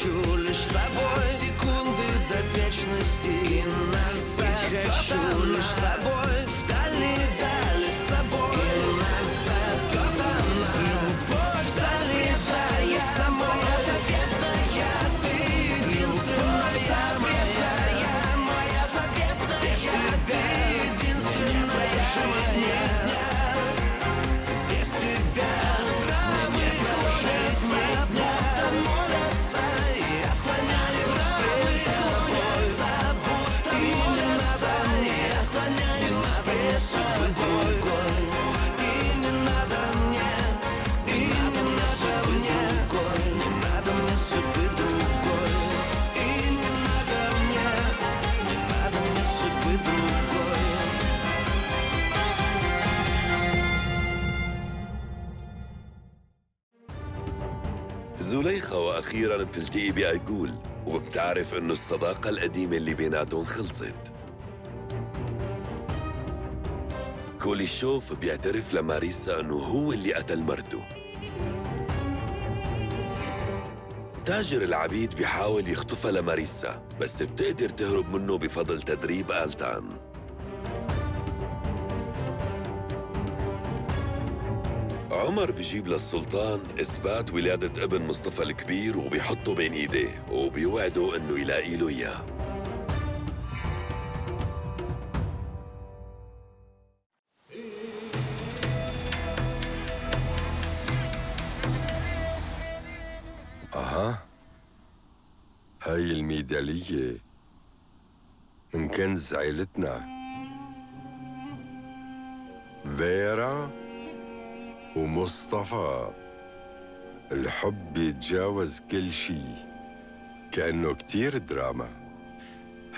хочу лишь с тобой секунды до вечности. И назад хочу лишь с тобой в дальние дали с собой. И назад вот она, любовь залетая самой заветная. Ты единственная моя заветная. Без тебя единственная жизнь. Без тебя травы клонятся, будто молятся. Я склоняюсь пред тобой, будто молятся. Я склоняюсь пред тобой. И не надо мне, и не надо мне, не надо мне судьбы другой. И не надо мне судьбы другой. زليخة وأخيراً بتلتقي بأيقول وبتعرف إنه الصداقة القديمة اللي بيناتهم خلصت. كوليشوف بيعترف لماريسا إنه هو اللي قتل مرته. تاجر العبيد بيحاول يخطفها لماريسا بس بتقدر تهرب منه بفضل تدريب آلتان. عمر بيجيب للسلطان إثبات ولادة ابن مصطفى الكبير وبيحطه بين إيديه وبيوعده إنه يلاقي له إياه. هاي الميدالية من كنز عيلتنا. فيرا ومصطفى، الحب بيتجاوز كل شي، كأنه كتير دراما.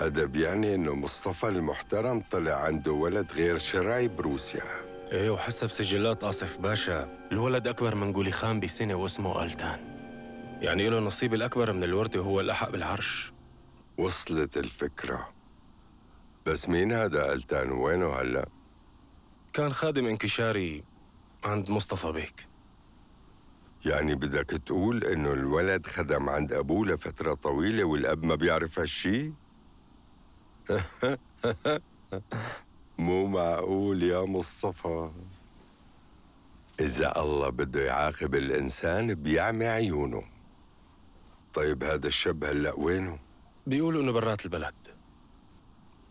هذا بيعني إنه مصطفى المحترم طلع عنده ولد غير شرعي بروسيا. ايه، وحسب سجلات آصف باشا الولد أكبر من قولي خان بسنة واسمه آلتان، يعني له نصيب الأكبر من الوردة وهو الأحق بالعرش. وصلت الفكرة، بس مين هذا آلتان وينه هلأ؟ كان خادم انكشاري عند مصطفى بيك. يعني بدك تقول إنه الولد خدم عند أبوه لفترة طويلة والأب ما بيعرف هالشي؟ مو معقول يا مصطفى. إذا الله بده يعاقب الإنسان بيعمي عيونه. طيب هذا الشاب هلأ وينه؟ بيقولوا إنه برات البلد،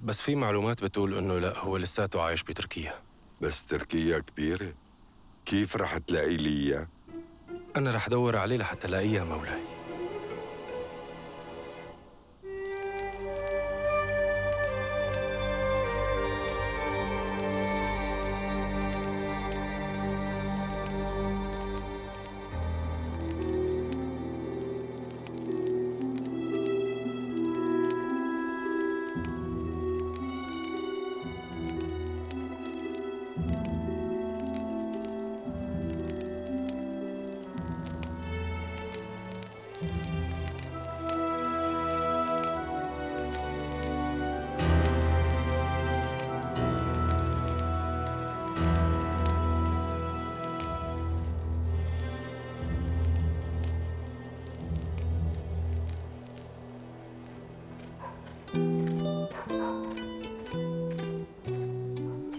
بس في معلومات بتقول إنه لا، هو لساته عايش بتركيا. بس تركيا كبيرة، كيف رح تلاقي لي إياه؟ أنا رح دور عليه لحتى لاقيه مولاي.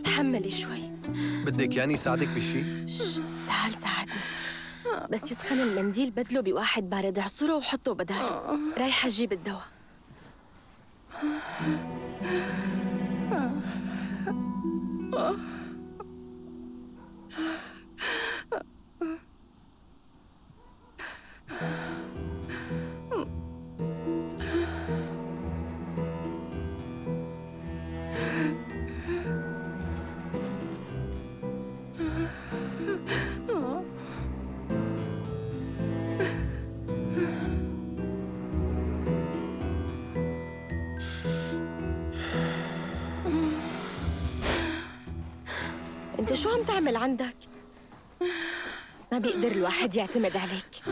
تحملي شوي. بدك ياني ساعدك بشي؟ تعال ساعدني، بس يسخن المنديل بدله بواحد بارد، اعصره وحطه بدال. رايحة أجيب الدواء. انت شو عم تعمل عندك؟ ما بيقدر الواحد يعتمد عليك.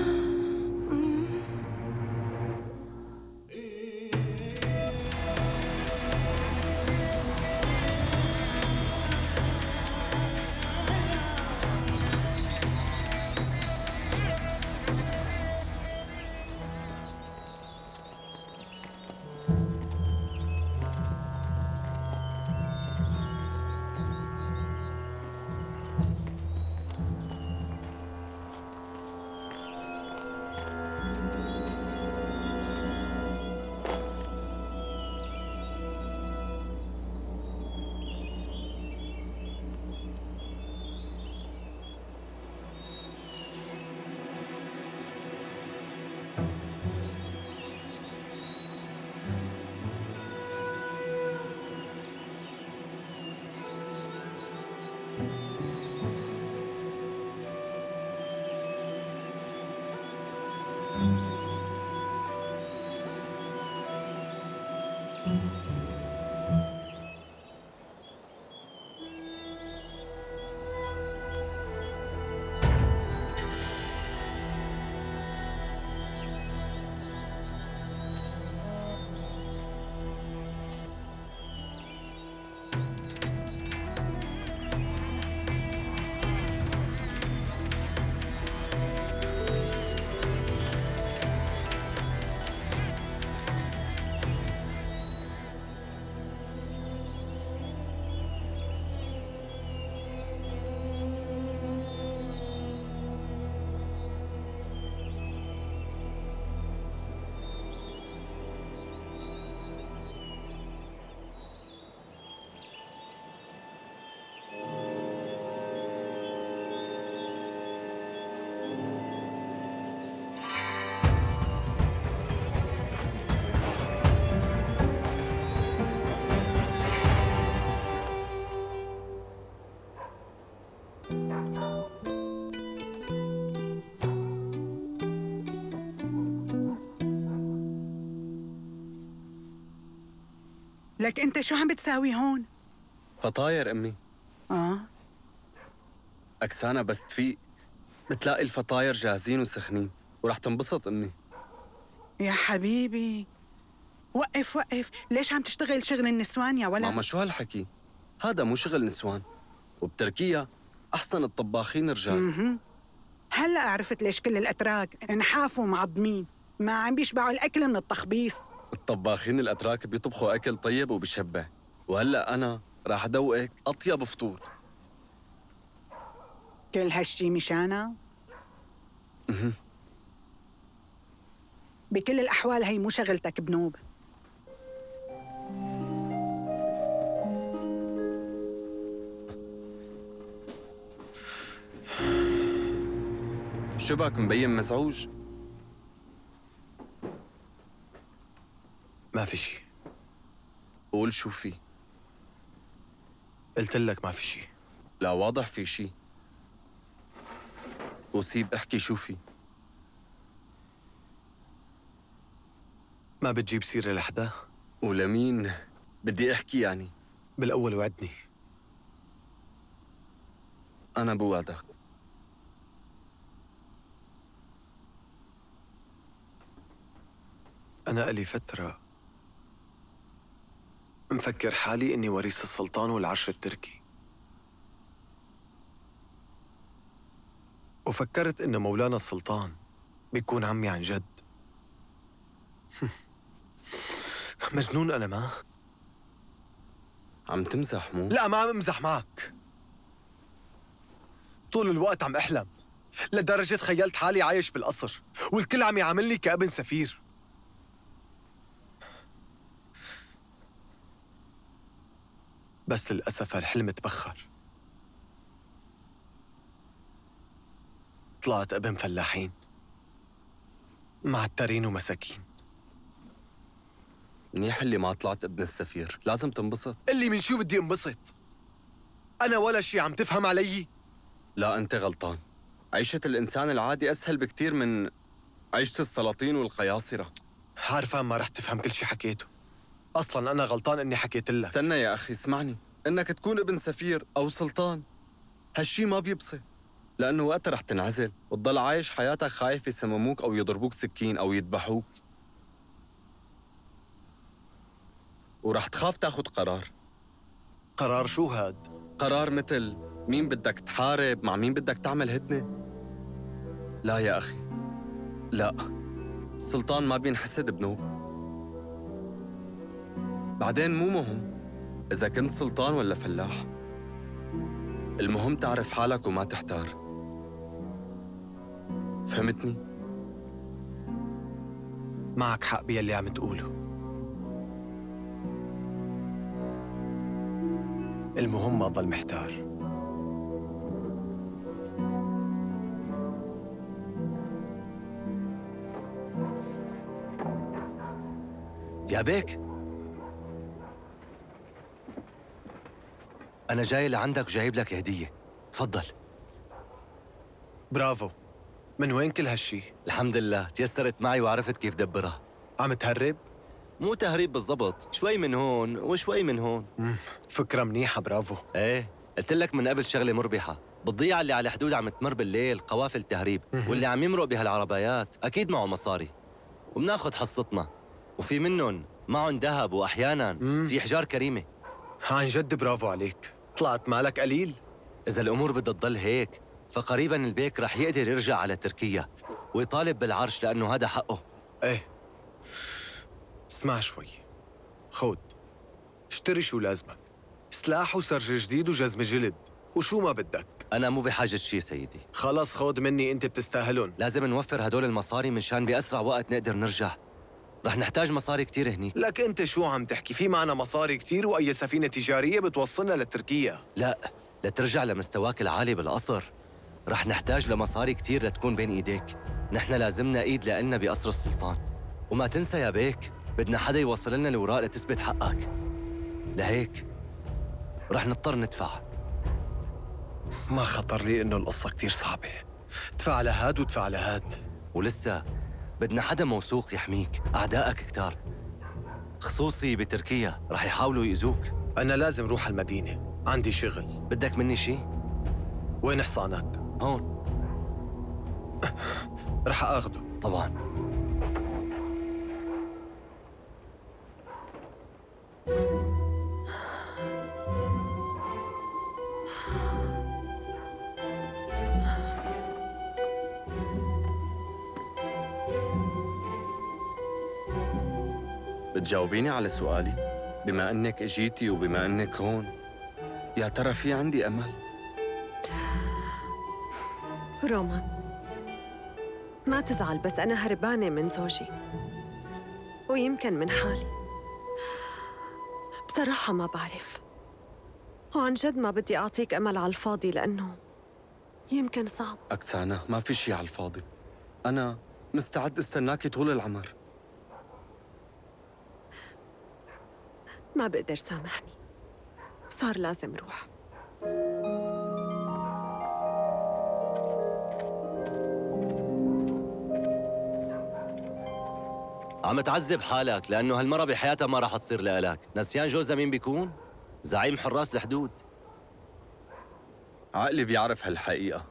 لك انت شو عم بتساوي هون؟ فطاير أمي. أكسانة بس تفيق بتلاقي الفطاير جاهزين وسخنين ورح تنبسط أمي. يا حبيبي وقف وقف، ليش عم تشتغل شغل النسوان يا ولد؟ ماما شو هالحكي؟ هذا مو شغل نسوان، وبتركيا أحسن الطباخين رجال. هلا عرفت ليش كل الأتراك نحافوا معضمين، ما عم بيشبعوا الأكل من التخبيص. الطباخين الأتراك بيطبخوا أكل طيب وبيشبع، وهلأ أنا راح أدوقك أطيب فطور. كل هالشي مشانا؟ بكل الأحوال هي مو شغلتك بنوب. شو بك مبين مزعوج؟ ما في شي. قول شو في. قلت لك ما في شي. لا واضح في شي. وسيب احكي شو في. ما بتجيب سيرة لحدا؟ ولمين بدي احكي يعني؟ بالأول وعدني. أنا بوعدك. أنا إلي فترة مفكر حالي إني وريث السلطان والعرش التركي، وفكرت إنه مولانا السلطان بيكون عمي عن جد. مجنون أنا ما؟ عم تمزح مو؟ لا ما عم امزح معك. طول الوقت عم أحلم، لدرجة تخيلت حالي عايش بالقصر والكل عم يعاملني كابن سفير. بس للأسف هالحلم تبخر. طلعت ابن فلاحين معترين ومساكين. منيح اللي ما طلعت ابن السفير، لازم تنبسط. اللي من شو بدي انبسط؟ أنا ولا شي، عم تفهم علي؟ لا أنت غلطان. عيشة الإنسان العادي أسهل بكتير من عيشة السلاطين والقياصرة. عارفة ما رح تفهم كل شي حكيته. أصلاً أنا غلطان إني حكيت لك. استنى يا أخي اسمعني، إنك تكون ابن سفير أو سلطان هالشي ما بيبصر، لأنه وقتها رح تنعزل وتضل عايش حياتك خايف يسمموك أو يضربوك سكين أو يذبحوك، ورح تخاف تاخد قرار. قرار شو هاد؟ قرار مثل مين بدك تحارب، مع مين بدك تعمل هدنة. لا يا أخي لا، السلطان ما بينحسد بنوب. بعدين مو مهم إذا كنت سلطان ولا فلاح، المهم تعرف حالك وما تحتار. فهمتني؟ معك حق باللي عم تقوله. المهم ما ضل محتار. يا بيك، أنا جاي لعندك جايب لك هدية، تفضل. برافو. من وين كل هالشي؟ الحمد لله تيسرت معي وعرفت كيف دبرها. عم تهرب؟ مو تهريب بالضبط، شوي من هون وشوي من هون. فكرة منيحة، برافو. ايه، قلت لك من قبل شغلة مربحة. بالضيعة اللي على الحدود عم تمر بالليل قوافل تهريب، واللي عم يمرق بهالعربايات أكيد معه مصاري، وبناخد حصتنا. وفي منهم معهم ذهب، وأحياناً في حجار كريمة. عن جد برافو عليك، طلعت مالك قليل. إذا الأمور بدها تضل هيك، فقريباً البيك رح يقدر يرجع على تركيا ويطالب بالعرش، لأنه هذا حقه. ايه، اسمع شوي، خود اشتري شو لازمك، سلاح وسرج جديد وجزمة جلد وشو ما بدك. أنا مو بحاجة شي سيدي. خلص خود مني، انت بتستاهلن. لازم نوفر هدول المصاري منشان بأسرع وقت نقدر نرجع. رح نحتاج مصاري كتير هنيك. لك انت شو عم تحكي؟ في معنا مصاري كتير، واي سفينة تجارية بتوصلنا لتركيا. لا، لترجع لمستواك العالي بالقصر رح نحتاج لمصاري كتير لتكون بين ايديك. نحن لازمنا ايد لنا بقصر السلطان. وما تنسى يا بيك، بدنا حدا يوصل لنا الوراق لتثبت حقك. لهيك رح نضطر ندفع. ما خطر لي انه القصة كتير صعبة. ادفع لهاد وادفع لهاد. ولسه بدنا حدا موثوق يحميك. أعدائك كتار، خصوصي بتركيا، رح يحاولوا يأذوك. انا لازم روح المدينة، عندي شغل. بدك مني شي؟ وين حصانك؟ هون. رح اخده. طبعاً. بتجاوبيني على سؤالي؟ بما أنك إجيتي وبما أنك هون، يا ترى في عندي أمل؟ رومان، ما تزعل، بس أنا هربانة من زوجي ويمكن من حالي. بصراحة ما بعرف، وعن جد ما بدي أعطيك أمل على الفاضي، لأنه يمكن صعب. أكسانا، ما في شي على الفاضي. أنا مستعد استناكي طول العمر. ما بقدر سامحني، صار لازم روح. عم تعذب حالك لأنه هالمرة بحياتها ما رح تصير لإلك. نسيان جوزها مين بيكون؟ زعيم حراس الحدود. عقلي بيعرف هالحقيقة،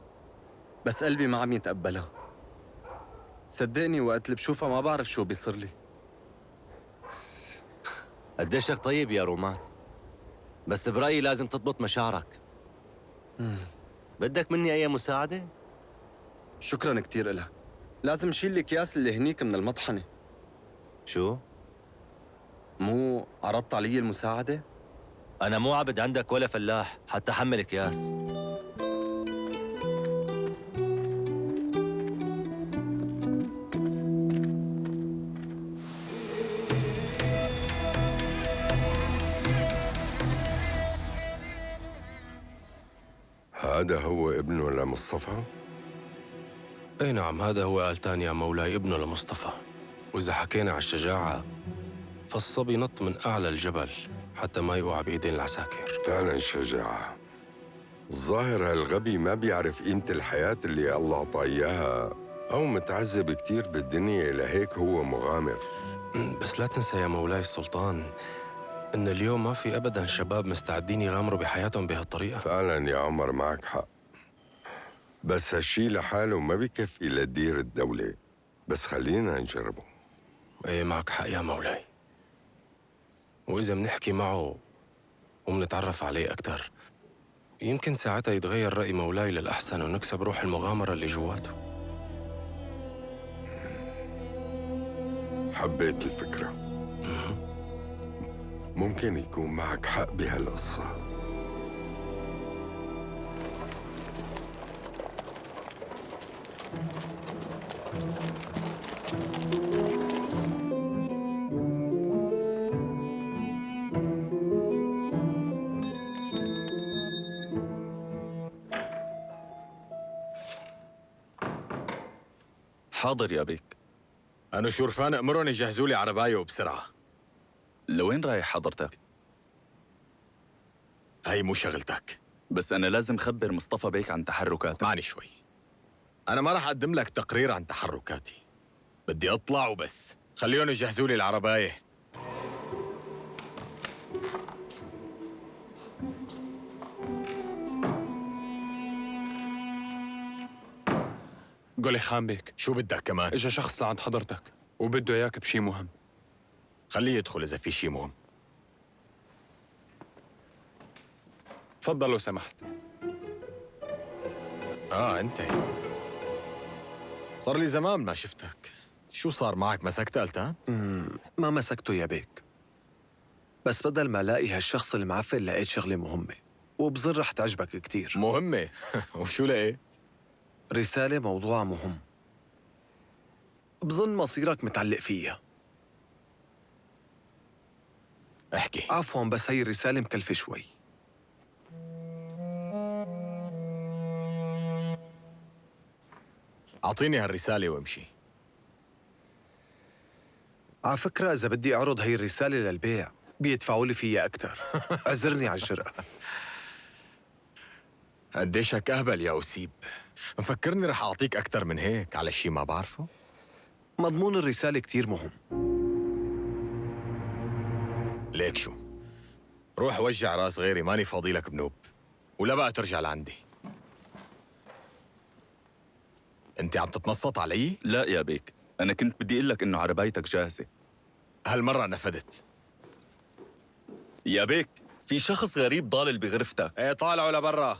بس قلبي ما عم يتقبلها. صدقني وقت اللي بشوفها ما بعرف شو بيصير لي. قديشك طيب يا رومان، بس برأيي لازم تضبط مشاعرك. بدك مني أي مساعدة؟ شكراً كتير إلك. لازم شيل الأكياس اللي هنيك من المطحنة. شو؟ مو عرضت علي المساعدة؟ أنا مو عبد عندك ولا فلاح حتى حمل أكياس. هذا هو ابنه لمصطفى؟ اي نعم، هذا هو آلتان يا مولاي، ابنه لمصطفى. وإذا حكينا على الشجاعة، فالصبي نط من أعلى الجبل حتى ما يوقع بإيدين العساكر. فعلا شجاعة. الظاهر هالغبي ما بيعرف قيمة الحياة اللي الله عطاه إياها، أو متعذب كتير بالدنيا، لهيك هو مغامر. بس لا تنسى يا مولاي السلطان إن اليوم ما في أبداً شباب مستعدين يغامروا بحياتهم بهالطريقة. فعلا يا عمر، معك حق، بس هالشي لحاله ما بكفي لتدير الدولة. بس خلينا نجربه. ايه معك حق يا مولاي، وإذا منحكي معه ومنتعرف عليه أكتر، يمكن ساعتها يتغير رأي مولاي للأحسن ونكسب روح المغامرة اللي جواته. حبيت الفكرة. ممكن يكون معك حق بهالقصة. حاضر يا بيك. أنا شرفان أمرهم يجهزوا لي عرباية وبسرعة. لوين رايح حضرتك؟ هاي مو شغلتك. بس أنا لازم خبر مصطفى بيك عن تحركاتك. اسمعني شوي، أنا ما راح أقدم لك تقرير عن تحركاتي، بدي أطلع وبس. خليهم يجهزوا لي العرباية. قولي خان بيك، شو بدك كمان؟ اجا شخص لعند حضرتك وبده اياك بشي مهم. خليه يدخل إذا في شي مهم. تفضل لو سمحت. أنت صار لي زمان ما شفتك. شو صار معك؟ مسكت قلت ها؟ ما مسكته يا بيك، بس بدل ما الاقي هالشخص المعفن لقيت شغلة مهمة وبظن رح تعجبك كتير. مهمة؟ وشو لقيت؟ رسالة موضوعها مهم، بظن مصيرك متعلق فيها. احكي. عفواً، بس هي الرسالة مكلفة شوي. أعطيني هالرسالة وامشي. على فكرة إذا بدي أعرض هي الرسالة للبيع بيدفعوا لي فيها أكتر. اعذرني على الجرأة. قديشك أهبل يا أسيب. مفكرني رح أعطيك أكتر من هيك على شي ما بعرفه؟ مضمون الرسالة كتير مهم. ليك شو، روح وجع راس غيري، ماني فاضي لك بنوب، ولا بقى ترجع لعندي. انت عم تتنصت علي؟ لا يا بيك، أنا كنت بدي أقول لك إنه عربايتك جاهزة. هالمرة نفدت. يا بيك، في شخص غريب ضالل بغرفتك. ايه طالعوا لبرا.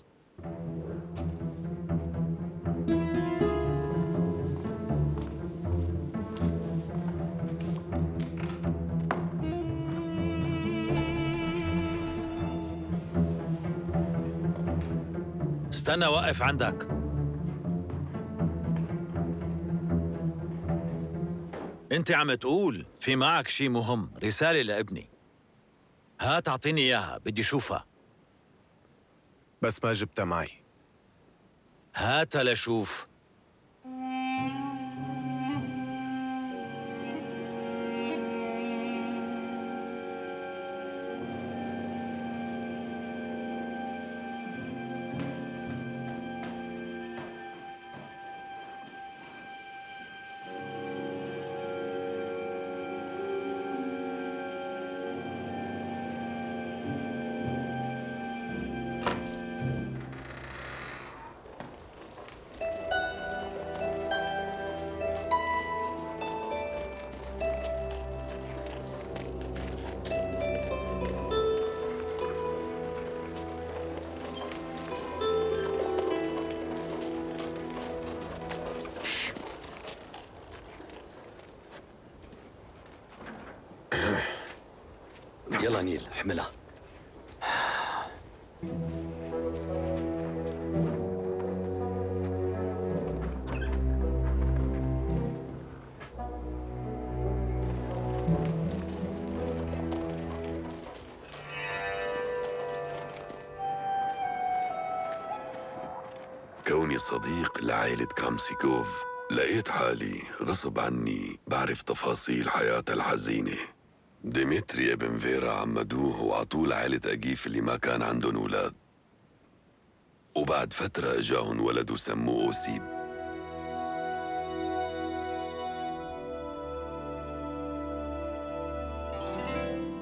استنى واقف عندك. انت عم تقول في معك شي مهم، رسالة لابني. هات اعطيني اياها، بدي اشوفها. بس ما جبتها معي. هاتها لشوف. يلا نيل احملها. كوني صديق لعائلة كامسيكوف لقيت حالي غصب عني بعرف تفاصيل حياتها الحزينة. ديمتري ابن فيرا عمدوه وعطوه لعائلة أجيف اللي ما كان عندهم أولاد، وبعد فترة إجاهن ولد وسموه أوسيب.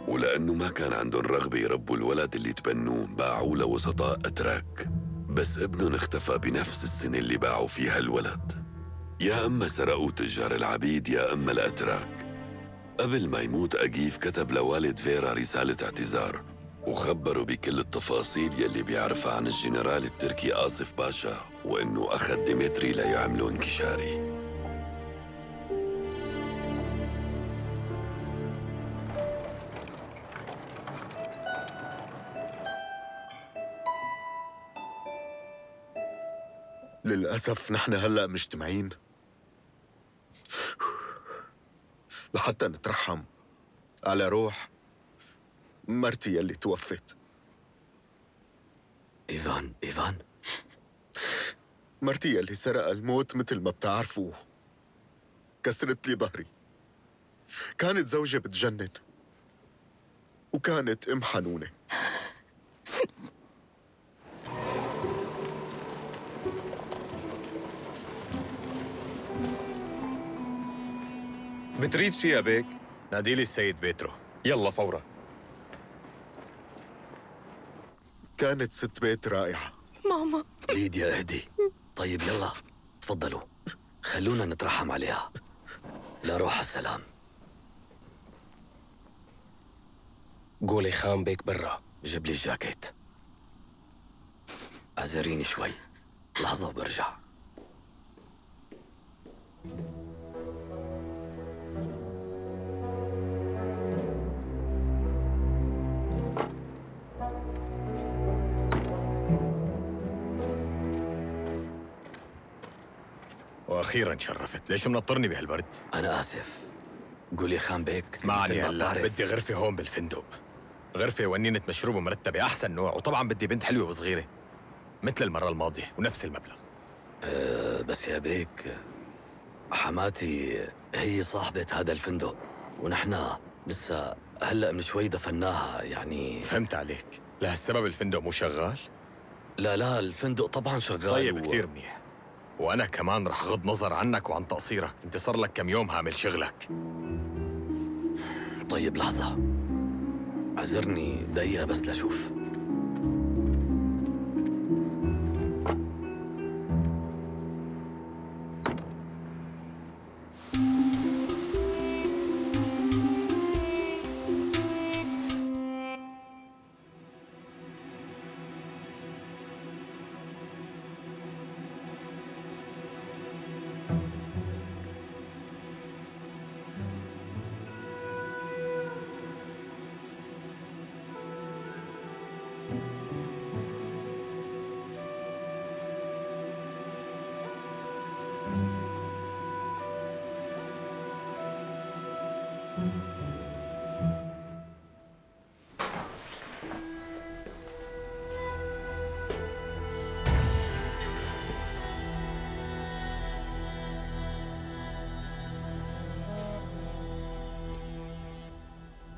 ولأنه ما كان عندهم رغبة يربوا الولد اللي تبنوه باعوه لوسطاء أتراك، بس ابنهم اختفى بنفس السنة اللي باعوا فيها الولد. يا أما سرقوا تجار العبيد يا أما الأتراك. قبل ما يموت أجيف كتب لوالد فيرا رسالة اعتذار وخبره بكل التفاصيل يلي بيعرفها عن الجنرال التركي آصف باشا، وإنه أخذ ديمتري ليعمله انكشاري. للأسف نحن هلأ مجتمعين لحتى نترحم على روح مرتي يلي توفت. إيفان مرتي يلي سرق الموت مثل ما بتعرفوا كسرت لي ظهري. كانت زوجة بتجنن وكانت أم حنونة. بتريد شي يا بيك؟ ناديلي السيد بيترو. يلا فورا. كانت ست بيت رائعة. ماما ليديا اهدي. طيب يلا تفضلوا. خلونا نترحم عليها. لا روح السلام. قولي خان بيك برا. جيب لي الجاكيت. اعذريني شوي، لحظة وبرجع. واخيرا شرفت. ليش منطرني بهالبرد؟ انا اسف. قولي خان بيك. اسمعني مثل ما هلا، بتعرف. بدي غرفة هون بالفندق، غرفة ونينة مشروب ومرتبة أحسن نوع، وطبعا بدي بنت حلوة وصغيرة مثل المرة الماضية ونفس المبلغ. بس يا بيك، حماتي هي صاحبة هذا الفندق، ونحن لسه هلأ من شوي دفناها يعني. فهمت عليك. لهالسبب الفندق مو شغال؟ لا الفندق طبعا شغال. طيب كتير منيح. وأنا كمان رح غض نظر عنك وعن تقصيرك، أنت صار لك كم يوم هامل شغلك. طيب لحظة، اعذرني دقيقة بس لشوف.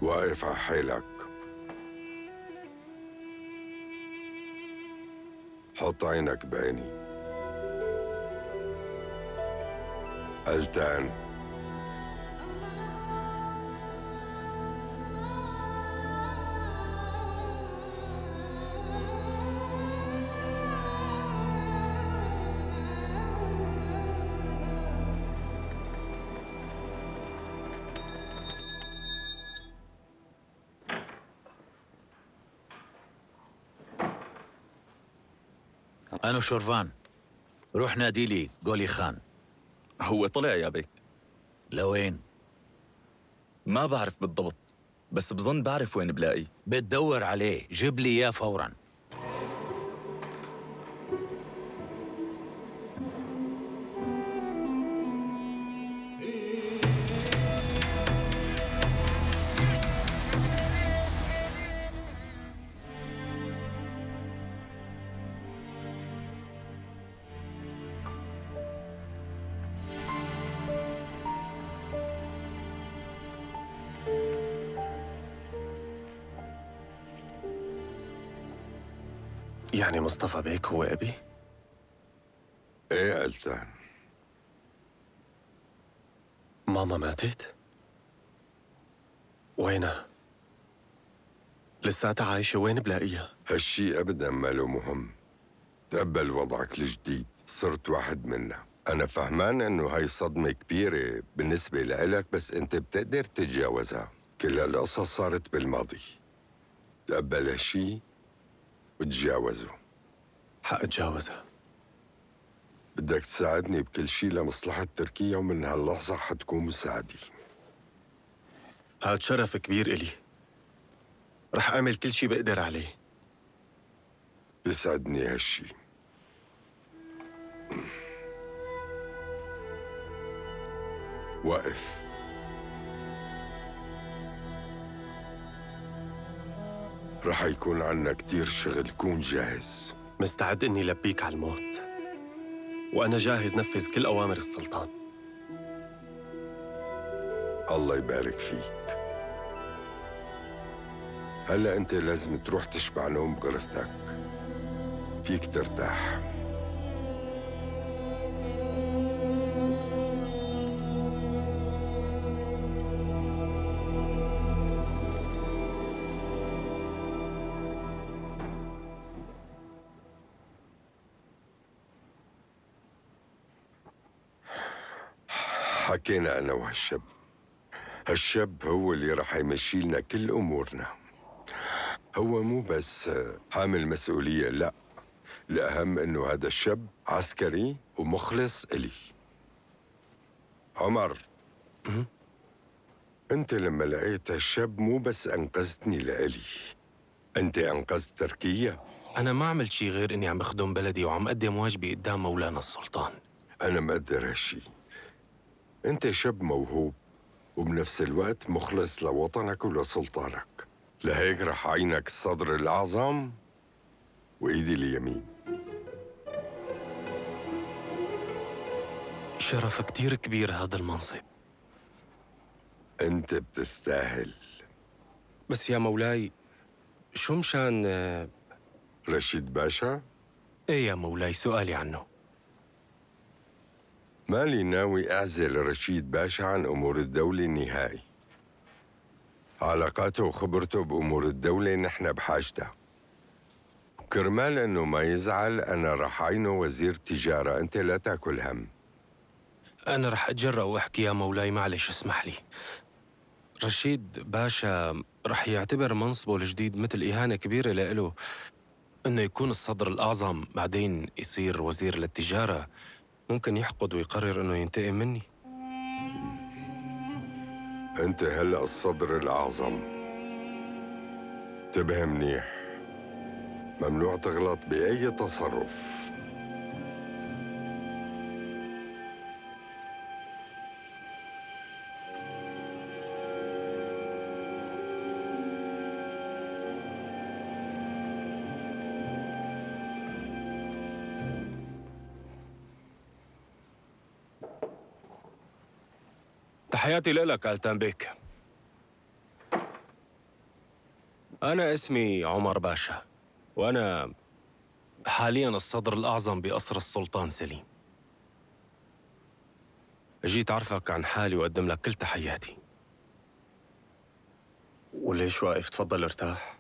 واقف على حيلك. حط عينك بعيني. ألتان، أنا شورفان، روح نادي لي قولي خان. هو طلع يا بيك. لوين؟ ما بعرف بالضبط، بس بظن بعرف وين بلاقيه. بتدور عليه، جيب لي إياه فوراً. يعني مصطفى بيك هو أبي؟ ايه ألتان. ماما ماتت؟ وينها؟ لساتها عايشة، وين بلاقيها؟ هالشي أبداً ما له مهم. تقبل وضعك الجديد، صرت واحد منا. أنا فهمان إنه هاي صدمة كبيرة بالنسبة لإلك، بس أنت بتقدر تتجاوزها. كل هالقصص صارت بالماضي. تقبل هالشي وتجاوزه. حأتجاوزها. بدك تساعدني بكل شي لمصلحة تركيا، ومن هاللحظة حتكون مساعدي. هاد شرف كبير إلي، رح أعمل كل شي بقدر عليه. بيسعدني هالشي. وقف. رح يكون عنا كتير شغل، كون جاهز. مستعد إني لبيك على الموت، وأنا جاهز نفذ كل أوامر السلطان. الله يبارك فيك. هلأ أنت لازم تروح تشبع نوم بغرفتك، فيك ترتاح. حكينا أنا وهالشاب. هالشاب هو اللي رح يمشي لنا كل أمورنا. هو مو بس حامل مسؤولية، لا، الأهم إنه هذا الشاب عسكري ومخلص إلي. عمر، أنت لما لقيت هالشاب مو بس أنقذتني لإلي، أنت أنقذت تركيا. أنا ما عملت شي غير إني عم بخدم بلدي وعم أقدم واجبي قدام مولانا السلطان. أنا مقدر هالشي. أنت شاب موهوب وبنفس الوقت مخلص لوطنك ولسلطانك، لهيك رح عينك الصدر الأعظم وإيدي اليمين. شرف كتير كبير هذا المنصب. أنت بتستاهل. بس يا مولاي، شو مشان رشيد باشا؟ إيه يا مولاي، سؤالي عنه. مالي ناوي أعزل رشيد باشا عن أمور الدولة نهائي. علاقاته وخبرته بأمور الدولة نحن بحاجتها. كرمال إنه ما يزعل أنا رح عينه وزير تجارة، أنت لا تاكل هم. أنا رح أتجرأ وأحكي يا مولاي، معلش اسمح لي. رشيد باشا رح يعتبر منصبه الجديد مثل إهانة كبيرة لإله، إنه يكون الصدر الأعظم بعدين يصير وزير للتجارة. ممكن يحقد ويقرر إنه ينتقم مني. أنت هلأ الصدر الأعظم، انتبه منيح، ممنوع تغلط بأي تصرف. تحياتي لك ألتان بيك. أنا اسمي عمر باشا، وأنا حالياً الصدر الأعظم بقصر السلطان سليم. جيت أعرفك عن حالي وأقدم لك كل تحياتي. وليش واقف؟ تفضل ارتاح.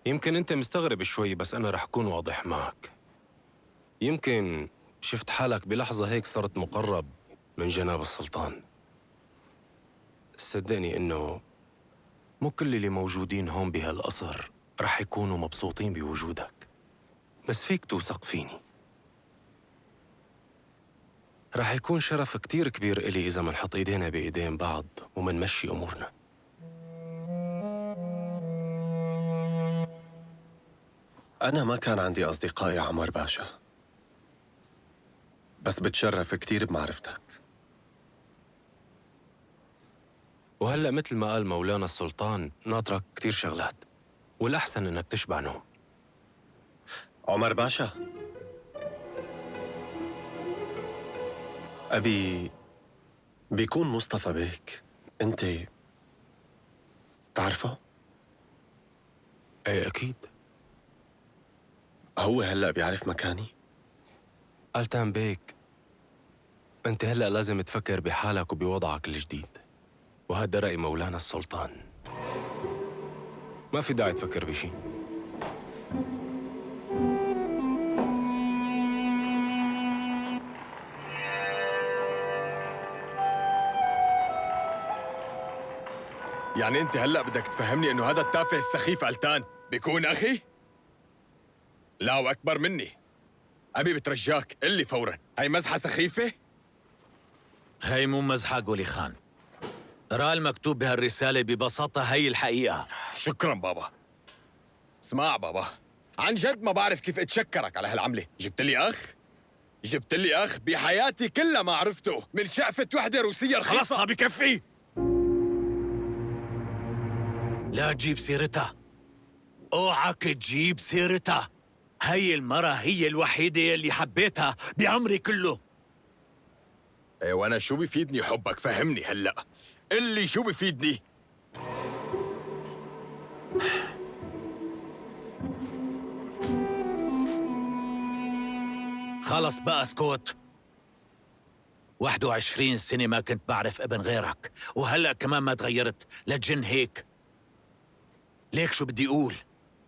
يمكن أنت مستغرب شوي، بس أنا رح أكون واضح معك. يمكن شفت حالك بلحظة هيك صرت مقرب من جناب السلطان. صدقني إنه مو كل اللي موجودين هون بهالقصر رح يكونوا مبسوطين بوجودك، بس فيك توثق فيني. رح يكون شرف كتير كبير إلي إذا منحط إيدينا بإيدين بعض ومنمشي أمورنا. أنا ما كان عندي أصدقاء يا عمر باشا، بس بتشرف كتير بمعرفتك. وهلأ مثل ما قال مولانا السلطان، ناطرك كتير شغلات، والأحسن إنك تشبع نوم. عمر باشا، أبي بيكون مصطفى بيك، أنت تعرفه؟ إيه أكيد. هو هلأ بيعرف مكاني؟ ألتان بيك، أنت هلأ لازم تفكر بحالك وبوضعك الجديد، وهذا رأي مولانا السلطان. ما في داعي تفكر بشي. يعني انت هلأ بدك تفهمني انه هذا التافه السخيف ألتان بيكون أخي؟ لا، وأكبر مني. أبي بترجاك قل لي فوراً، هاي مزحة سخيفة؟ هاي مو مزحة قولي خان. رأى المكتوب بهالرسالة ببساطة، هي الحقيقة. شكراً بابا. اسمع بابا، عن جد ما بعرف كيف اتشكرك على هالعملة. جبت لي أخ بحياتي كلها ما عرفته، من شقفة وحدة روسية رخيصة. خلاص ما بكفي، لا تجيب سيرتها، اوعك تجيب سيرتها. هي المرة هي الوحيدة اللي حبيتها بعمري كله. ايه، وانا شو بيفيدني حبك؟ فهمني هلأ، اللي شو بيفيدني؟ خلص بقى اسكت. 21 سنة ما كنت بعرف ابن غيرك، وهلأ كمان ما تغيرت لتجن هيك. ليك شو بدي أقول؟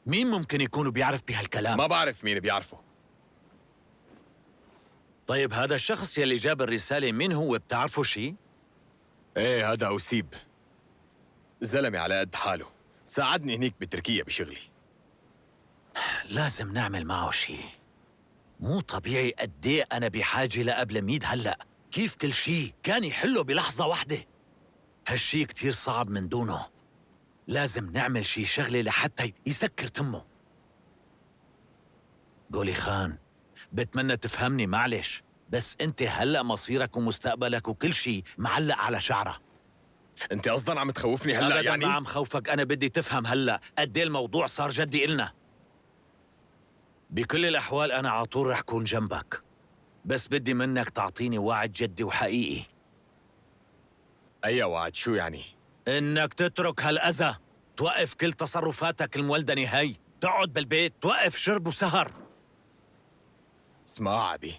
مين ممكن يكون بيعرف بهالكلام؟ ما بعرف مين بيعرفه. طيب هذا الشخص يلي جاب الرسالة مين هو؟ بتعرفوا شي؟ ايه هذا أوسيب، زلمة على قد حاله، ساعدني هنيك بتركيا بشغلي. لازم نعمل معه شي. مو طبيعي قديه أنا بحاجة لقبل ميد هلأ. كيف كل شي كان يحله بلحظة واحدة؟ هالشي كتير صعب من دونه. لازم نعمل شي شغلة لحتى يسكر تمه. قولي خان، بتمنى تفهمني معلش، بس انت هلأ مصيرك ومستقبلك وكل شي معلق على شعره. انت اصلا عم تخوفني هلا أبداً يعني؟ ما عم خوفك، أنا بدي تفهم هلأ قد ايه الموضوع صار جدي إلنا. بكل الأحوال أنا على طول رح كون جنبك، بس بدي منك تعطيني وعد جدي وحقيقي. أي وعد؟ شو يعني؟ إنك تترك هالأذى، توقف كل تصرفاتك المولدنة هي، تقعد بالبيت، توقف شرب وسهر. اسمع عبي،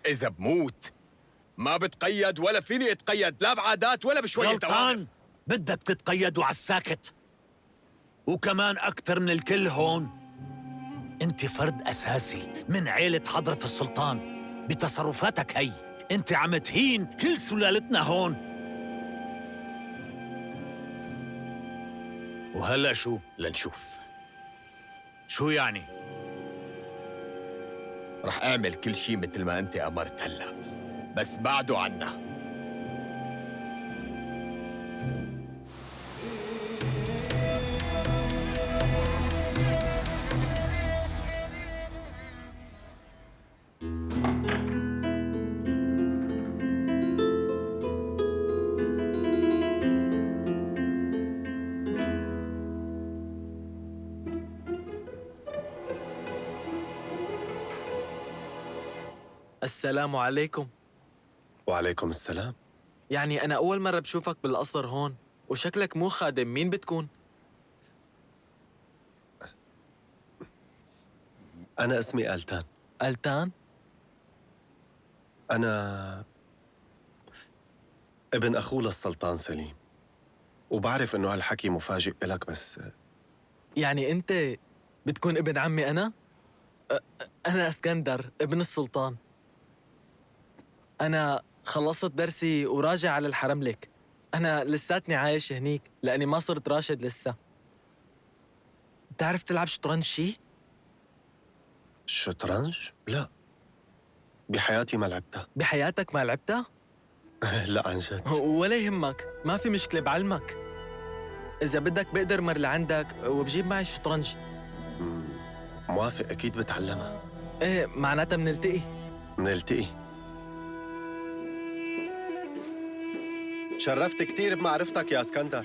إذا بموت ما بتقيد ولا فيني اتقيد، لا بعادات ولا بشوية غلطان، بدك تتقيد وعلى الساكت. وكمان أكتر من الكل هون، أنت فرد أساسي من عيلة حضرة السلطان. بتصرفاتك هي أنت عم تهين كل سلالتنا هون. وهلأ شو؟ لنشوف. شو يعني؟ رح أعمل كل شي مثل ما أنت أمرت هلأ، بس بعده عنا. السلام عليكم. وعليكم السلام. يعني أنا أول مرة بشوفك بالقصر هون، وشكلك مو خادم، مين بتكون؟ أنا اسمي ألتان. ألتان؟ أنا ابن أخوه للسلطان سليم، وبعرف إنه هالحكي مفاجئ إلك، بس يعني أنت بتكون ابن عمي أنا؟ أنا اسكندر ابن السلطان. أنا خلصت درسي وراجع على الحرملك. أنا لساتني عايش هنيك لأني ما صرت راشد لسه. بتعرف تلعب شطرنج شي؟ شطرنج؟ لا، بحياتي ما لعبتها. بحياتك ما لعبتها؟ لا عن جد. ولا يهمك، ما في مشكلة، بعلمك. إذا بدك بقدر مر لعندك وبجيب معي الشطرنج. موافق، أكيد بتعلمها. إيه، معناتها منلتقي. منلتقي. شرفت كتير بمعرفتك يا اسكندر.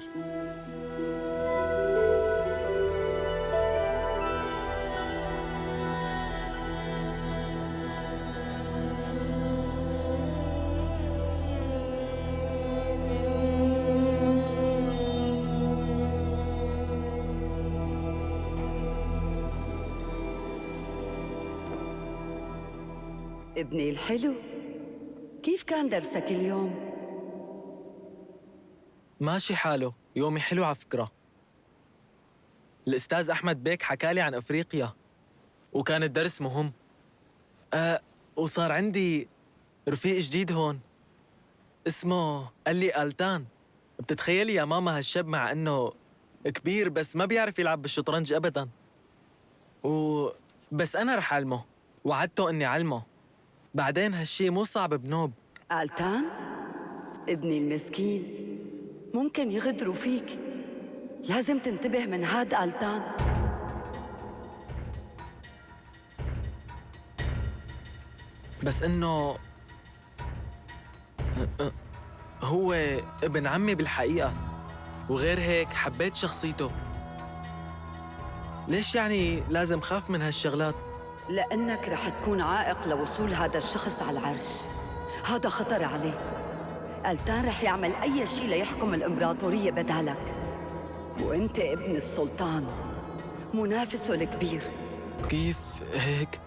ابني الحلو، كيف كان درسك اليوم؟ ماشي حاله، يومي حلو على فكرة. الأستاذ أحمد بيك حكالي عن أفريقيا وكان الدرس مهم. وصار عندي رفيق جديد هون اسمه قال لي ألتان. بتتخيلي يا ماما هالشاب مع إنه كبير بس ما بيعرف يلعب بالشطرنج أبداً. بس أنا رح أعلمه، وعدته إني أعلمه. بعدين هالشي مو صعب بنوب. ألتان ابني المسكين ممكن يغدروا فيك، لازم تنتبه من هاد ألتان. بس إنه هو ابن عمي بالحقيقة، وغير هيك حبيت شخصيته. ليش يعني لازم خاف من هالشغلات؟ لأنك رح تكون عائق لوصول هذا الشخص على العرش. هذا خطر عليه. ألتان رح يعمل أي شيء ليحكم الإمبراطورية بدالك، وأنت ابن السلطان، منافسه الكبير. كيف هيك؟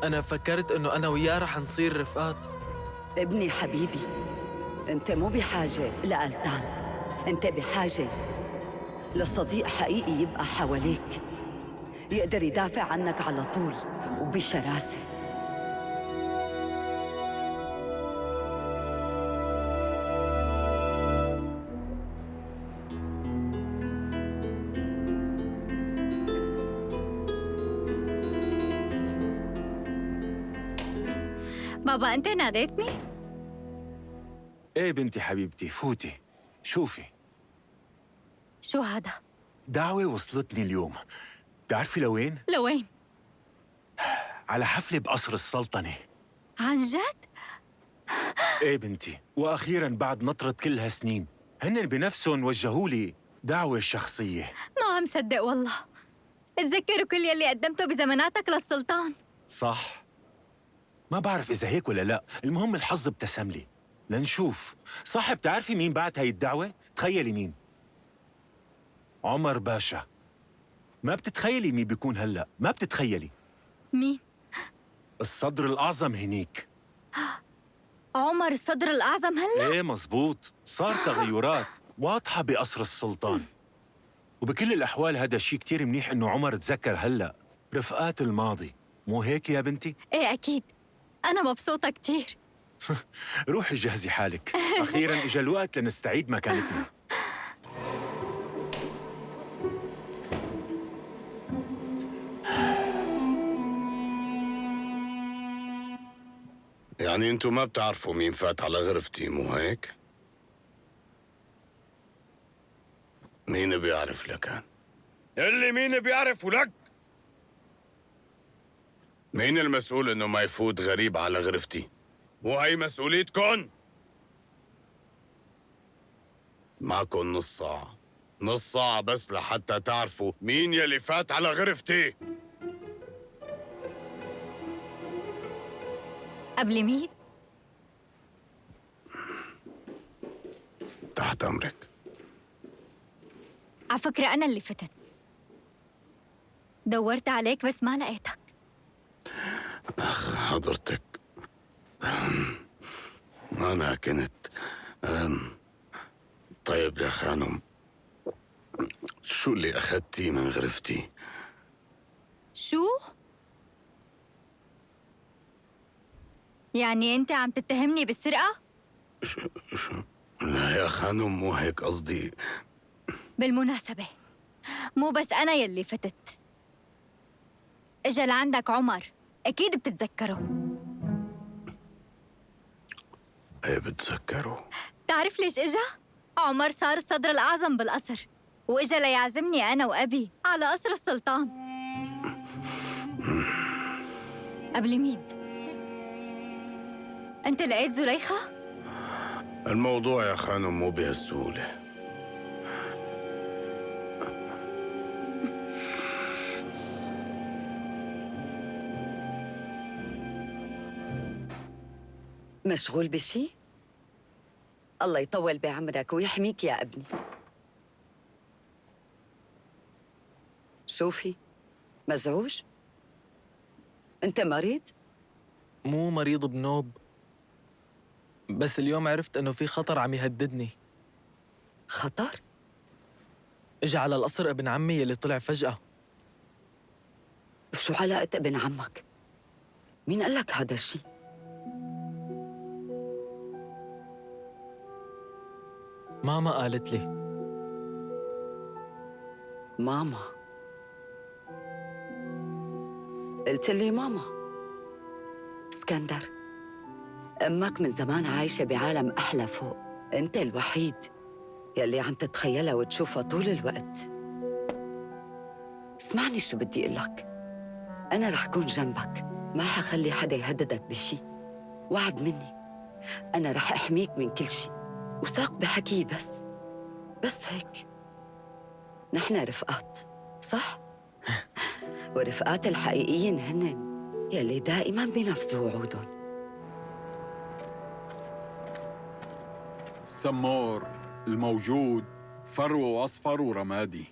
أنا فكرت إنه أنا وياه رح نصير رفقات. ابني حبيبي، أنت مو بحاجة لألتان، أنت بحاجة لصديق حقيقي يبقى حواليك، يقدر يدافع عنك على طول وبشراسة. بابا أنت ناديتني؟ ايه بنتي حبيبتي، فوتي شوفي. شو هذا؟ دعوة وصلتني اليوم. بتعرفي لوين؟ لوين؟ على حفلة بقصر السلطنة. عن جد؟ ايه بنتي، واخيرا بعد نطرة كل هالسنين هن بنفسهم وجهوا لي دعوة شخصية. ما عم صدق والله. اتذكروا كل يلي قدمته بزماناتك للسلطان. صح، ما بعرف إذا هيك ولا لا، المهم الحظ ابتسم لي. لنشوف. صح، بتعرفي مين بعت هاي الدعوة؟ تخيلي مين؟ عمر باشا. ما بتتخيلي مين بيكون هلأ، ما بتتخيلي. مين؟ الصدر الأعظم هنيك. عمر الصدر الأعظم هلأ؟ ايه مزبوط، صار تغيرات واضحة بقصر السلطان. وبكل الأحوال هذا الشيء كتير منيح إنه عمر تذكر هلأ رفقات الماضي، مو هيك يا بنتي؟ ايه أكيد، أنا مبسوطة كتير. روحي جهزي حالك، أخيراً إجا الوقت لنستعيد مكانتنا. يعني انتوا ما بتعرفوا مين فات على غرفتي، مو هيك؟ مين بيعرف لكان؟ اللي مين بيعرف ولك؟ مين المسؤول انه ما يفوت غريب على غرفتي؟ وهي مسؤوليتكن؟ معكن نص ساعة، نص ساعة بس لحتى تعرفوا مين يلي فات على غرفتي. قبل مين؟ تحت أمرك. على فكرة أنا اللي فتت. دورت عليك بس ما لقيتك. أخ حضرتك، أنا كنت طيب يا خانم، شو اللي أخذتيه من غرفتي؟ شو؟ يعني أنت عم تتهمني بالسرقة؟ شو؟ لا يا خانم، مو هيك قصدي. بالمناسبة مو بس أنا يلي فتت، إجا لعندك عمر، أكيد بتتذكره. إيه بتذكره. تعرف ليش إجا؟ عمر صار الصدر الأعظم بالقصر، وإجا ليعزمني أنا وأبي على قصر السلطان. قبل ميد، أنت لقيت زليخة؟ الموضوع يا خانم مو بهالسهولة. مشغول بشي؟ الله يطول بعمرك ويحميك يا ابني. شوفي، مزعوج؟ أنت مريض؟ مو مريض بنوب، بس اليوم عرفت إنه في خطر عم يهددني. خطر؟ إجا على القصر ابن عمي اللي طلع فجأة. شو علاقة ابن عمك؟ مين قال لك هذا الشيء؟ ماما قالت لي. ماما؟ قلت لي ماما. اسكندر، أمك من زمان عايشة بعالم أحلى فوق، أنت الوحيد يلي عم تتخيلها وتشوفها طول الوقت. اسمعني شو بدي أقول لك، أنا رح كون جنبك، ما حخلي حدا يهددك بشي، وعد مني. أنا رح أحميك من كل شي، وثق بحكي بس هيك. نحن رفقات، صح؟ ورفقات الحقيقيين هن يلي دائما بينفذوا وعودهم. السمور الموجود فرو أصفر ورمادي،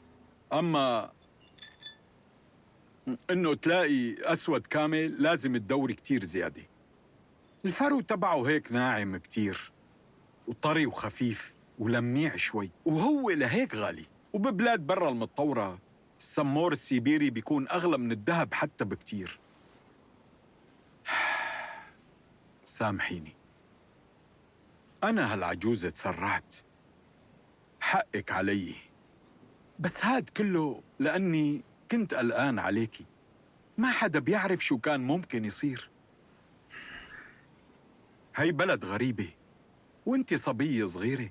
أما إنه تلاقي أسود كامل لازم تدوري كتير زيادة. الفرو تبعه هيك ناعم كتير وطري وخفيف ولميع شوي، وهو لهيك غالي. وببلاد برا المتطورة السمور السيبيري بيكون أغلى من الذهب حتى بكتير. سامحيني، أنا هالعجوزة تسرعت، حقك علي، بس هاد كله لأني كنت قلقان عليكي. ما حدا بيعرف شو كان ممكن يصير. هي بلد غريبة وانت صبية صغيرة،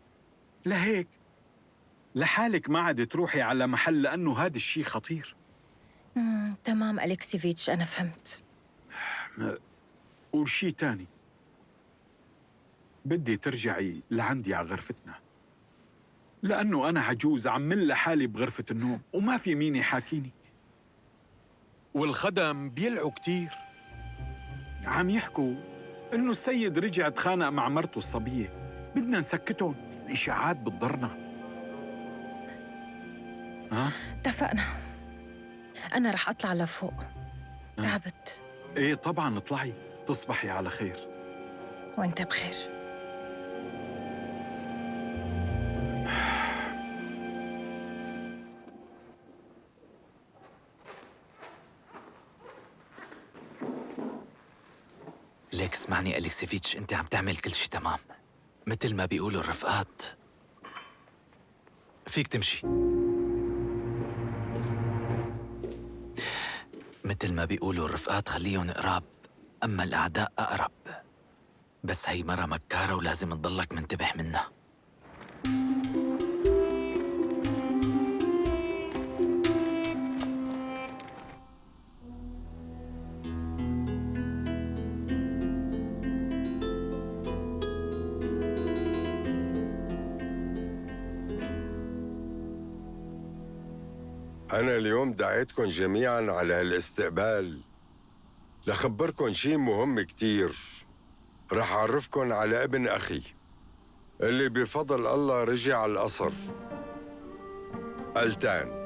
لهيك لحالك ما عاد تروحي على محل لأنه هذا الشيء خطير. تمام أليكسيفيتش، أنا فهمت. وشي تاني، بدي ترجعي لعندي على غرفتنا، لأنه أنا عجوز عمل لحالي بغرفة النوم وما في مين يحاكيني، والخدم بيلعوا كتير، عم يحكوا إنه السيد رجع تخانق مع مرته الصبية، بدنا نسكتهم، الإشاعات بتضرنا. اتفقنا. أنا رح أطلع لفوق، تعبت. إيه طبعاً، اطلعي، تصبحي على خير. وأنت بخير. ليك اسمعني أليكسيفيتش، أنت عم تعمل كل شي تمام مثل ما بيقولوا الرفقات. فيك تمشي. مثل ما بيقولوا الرفقات خليهم قراب، أما الأعداء أقرب. بس هي مرة مكارة ولازم تضلك منتبه منها. أنا اليوم دعيتكم جميعاً على هالاستقبال لخبركم شيء مهم كتير. رح أعرفكم على ابن أخي اللي بفضل الله رجع القصر، ألتان.